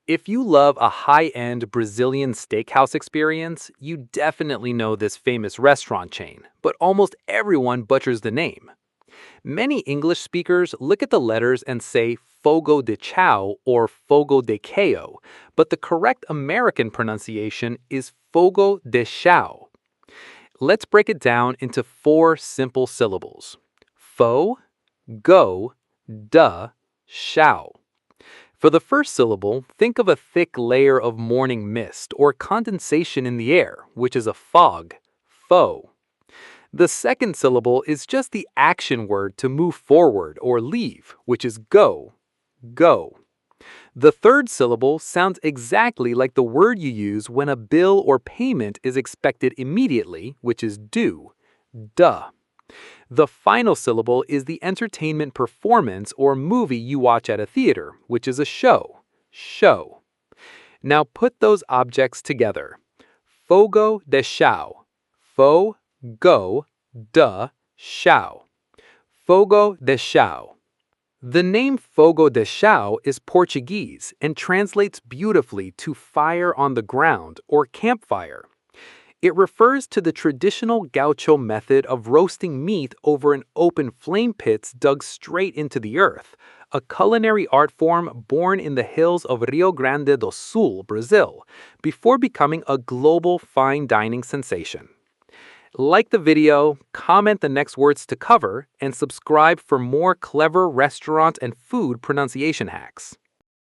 If you love a high-end Brazilian steakhouse experience, you definitely know this famous restaurant chain, but almost everyone butchers the name. Many English speakers look at the letters and say Fogo de Chao or Fogo de Chao, but the correct American pronunciation is Fogo de Chao. Let's break it down into four simple syllables. Fo, go, da, shao. For the first syllable, think of a thick layer of morning mist or condensation in the air, which is a fog, fo. The second syllable is just the action word to move forward or leave, which is go, go. The third syllable sounds exactly like the word you use when a bill or payment is expected immediately, which is do, duh. The final syllable is the entertainment performance or movie you watch at a theater, which is a show, show. Now put those objects together. Fogo de chao. Fo, go, de, chao. Fogo de chao. The name Fogo de Chao is Portuguese and translates beautifully to fire on the ground or campfire. It refers to the traditional gaucho method of roasting meat over an open flame pits dug straight into the earth, a culinary art form born in the hills of Rio Grande do Sul, Brazil, before becoming a global fine dining sensation. Like the video, comment the next words to cover, and subscribe for more clever restaurant and food pronunciation hacks.